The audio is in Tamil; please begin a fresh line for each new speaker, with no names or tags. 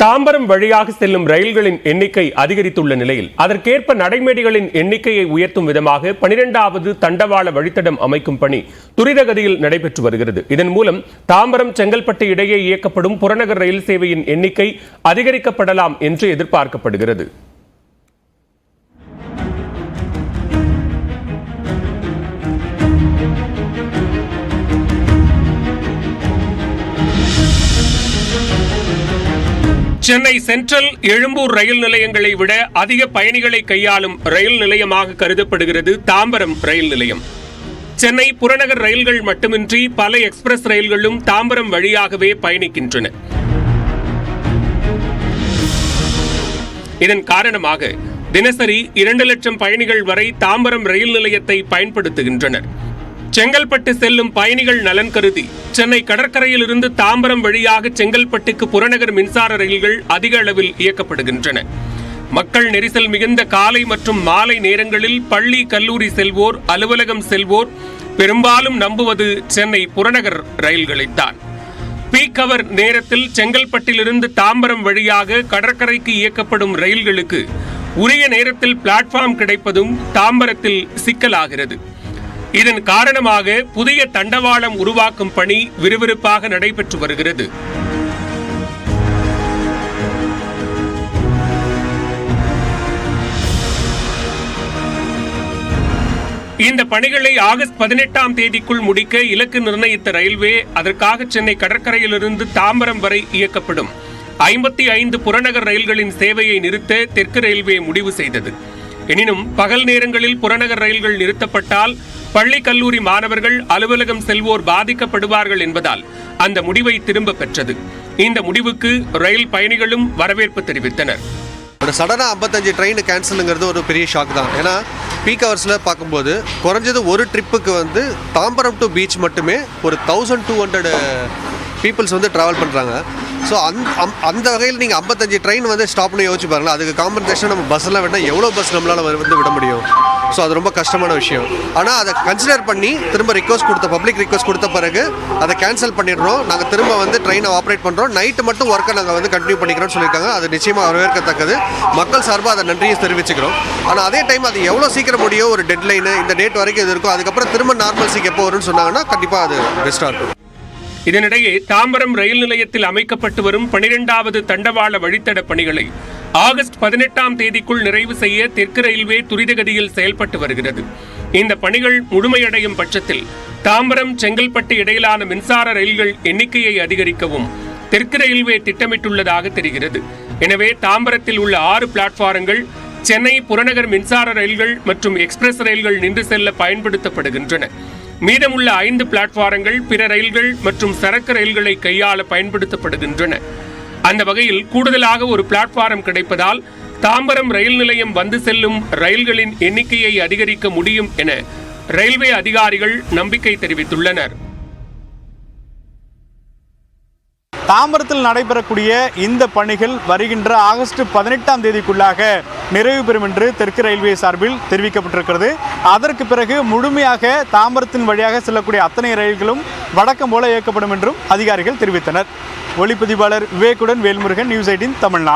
தாம்பரம் வழியாக செல்லும் ரயில்களின் எண்ணிக்கை அதிகரித்துள்ள நிலையில் அதற்கேற்ப நடைமேடைகளின் எண்ணிக்கையை உயர்த்தும் விதமாக 12வது தண்டவாள வழித்தடம் அமைக்கும் பணி துரிதகதியில் நடைபெற்று வருகிறது. இதன் மூலம் தாம்பரம் செங்கல்பட்டு இடையே இயக்கப்படும் புறநகர் ரயில் சேவையின் எண்ணிக்கை அதிகரிக்கப்படலாம் என்று எதிர்பார்க்கப்படுகிறது. சென்னை சென்ட்ரல், எழும்பூர் ரயில் நிலையங்களை விட அதிக பயணிகளை கையாளும் ரயில் நிலையமாக கருதப்படுகிறது தாம்பரம் ரயில் நிலையம். சென்னை புறநகர் ரயில்கள் மட்டுமின்றி பல எக்ஸ்பிரஸ் ரயில்களும் தாம்பரம் வழியாகவே பயணிக்கின்றன. இதன் காரணமாக தினசரி 2 லட்சம் பயணிகள் வரை தாம்பரம் ரயில் நிலையத்தை பயன்படுத்துகின்றனர். செங்கல்பட்டு செல்லும் பயணிகள் நலன் கருதி சென்னை கடற்கரையில் இருந்து தாம்பரம் வழியாக செங்கல்பட்டுக்கு புறநகர் மின்சார ரயில்கள் அதிக அளவில் இயக்கப்படுகின்றன. மக்கள் நெரிசல் மிகுந்த காலை மற்றும் மாலை நேரங்களில் பள்ளி, கல்லூரி செல்வோர், அலுவலகம் செல்வோர் பெரும்பாலும் நம்புவது சென்னை புறநகர் ரயில்களைத்தான். பீக் அவர் நேரத்தில் செங்கல்பட்டிலிருந்து தாம்பரம் வழியாக கடற்கரைக்கு இயக்கப்படும் ரயில்களுக்கு உரிய நேரத்தில் பிளாட்ஃபார்ம் கிடைப்பதும் தாம்பரத்தில் சிக்கலாகிறது. இதன் காரணமாக புதிய தண்டவாளம் உருவாக்கும் பணி விறுவிறுப்பாக நடைபெற்று வருகிறது. இந்த பணிகளை ஆகஸ்ட் 18ஆம் தேதிக்குள் முடிக்க இலக்கு நிர்ணயித்த ரயில்வே அதற்காக சென்னை கடற்கரையிலிருந்து தாம்பரம் வரை இயக்கப்படும் 55 புறநகர் ரயில்களின் சேவையை நிறுத்த தெற்கு ரயில்வே முடிவு செய்தது. எனினும் பகல் நேரங்களில் புறநகர் ரயில்கள் நிறுத்தப்பட்டால் பள்ளி, கல்லூரி மாணவர்கள், அலுவலகம் செல்வோர் பாதிக்கப்படுவார்கள் என்பதால் அந்த முடிவை திரும்ப பெற்றது. இந்த முடிவுக்கு ரயில் பயணிகளும் வரவேற்பு தெரிவித்தனர்.
ஒரு சடனாக 55 ட்ரெயின் கேன்சலுங்கிறது ஒரு பெரிய ஷாக் தான். ஏன்னா பீக் ஹவர்ஸில் பார்க்கும்போது குறைஞ்சது ஒரு ட்ரிப்புக்கு தாம்பரம் டு பீச் மட்டுமே ஒரு 1200 பீப்புள்ஸ் ட்ராவல் பண்ணுறாங்க. ஸோ அந்த வகையில் நீங்கள் 55 ட்ரெயின் ஸ்டாப் பண்ணி யோசிச்சு பாருங்களா. அதுக்கு காம்பன்சேஷன் நம்ம பஸ்ஸெல்லாம் வேணால் எவ்வளோ பஸ் நம்மளால் விட முடியும். ஸோ அது ரொம்ப கஷ்டமான விஷயம். ஆனால் அதை கன்சிடர் பண்ணி திரும்ப பப்ளிக் ரிக்வஸ்ட் கொடுத்த பிறகு அதை கேன்சல் பண்ணிடுறோம். நாங்கள் திரும்ப ட்ரெயினை ஆப்ரேட் பண்ணுறோம். நைட்டு மட்டும் ஒர்க்கை நாங்கள் கண்டினியூ பண்ணிக்கிறோம்னு சொல்லியிருக்காங்க. அது நிச்சயமாக வரவேற்கத்தக்கது. மக்கள் சார்பாக அதை நன்றியை தெரிவிச்சுக்கிறோம். ஆனால் அதே டைம் அது எவ்வளோ சீக்கிரம் முடியும், ஒரு டெட்லைனு இந்த டேட் வரைக்கும் இது இருக்கும், அதுக்கப்புறம் திரும்ப நார்மல்சிக்கு எப்போ வரும்னு சொன்னாங்கன்னா கண்டிப்பாக அது பெஸ்ட்டாக இருக்கும்.
இதனிடையே தாம்பரம் ரயில் நிலையத்தில் அமைக்கப்பட்டு வரும் 12வது தண்டவாள வழித்தட பணிகளை ஆகஸ்ட் 18ஆம் தேதிக்குள் நிறைவு செய்ய தெற்கு ரயில்வே துரிதகதியில் செயல்பட்டு வருகிறது. இந்த பணிகள் முழுமையடையும் பட்சத்தில் தாம்பரம், செங்கல்பட்டு இடையிலான மின்சார ரயில்கள் எண்ணிக்கையை அதிகரிக்கவும் தெற்கு ரயில்வே திட்டமிட்டுள்ளதாக தெரிகிறது. எனவே தாம்பரத்தில் உள்ள 6 பிளாட்பாரங்கள் சென்னை புறநகர் மின்சார ரயில்கள் மற்றும் எக்ஸ்பிரஸ் ரயில்கள் நின்று செல்ல பயன்படுத்தப்படுகின்றன. மீதமுள்ள 5 பிளாட்பாரங்கள் பிற ரயில்கள் மற்றும் சரக்கு ரயில்களை கையாள பயன்படுத்தப்படுகின்றன. அந்த வகையில் கூடுதலாக ஒரு பிளாட்பாரம் கிடைப்பதால் தாம்பரம் ரயில் நிலையம் வந்து செல்லும் ரயில்களின் எண்ணிக்கையை அதிகரிக்க முடியும் என ரயில்வே அதிகாரிகள் நம்பிக்கை தெரிவித்துள்ளனர்.
தாம்பரத்தில் நடைபெறக்கூடிய இந்த பணிகள் வருகின்ற ஆகஸ்ட் 18ஆம் தேதிக்குள்ளாக நிறைவு பெறும் என்று தெற்கு ரயில்வே சார்பில் தெரிவிக்கப்பட்டிருக்கிறது. அதற்கு பிறகு முழுமையாக தாம்பரத்தின் வழியாக செல்லக்கூடிய அத்தனை ரயில்களும் வழக்கம் போல இயக்கப்படும் என்றும் அதிகாரிகள் தெரிவித்தனர். ஒளிப்பதிவாளர் விவேக்குடன் வேல்முருகன், நியூஸ் 18 தமிழ்நாடு.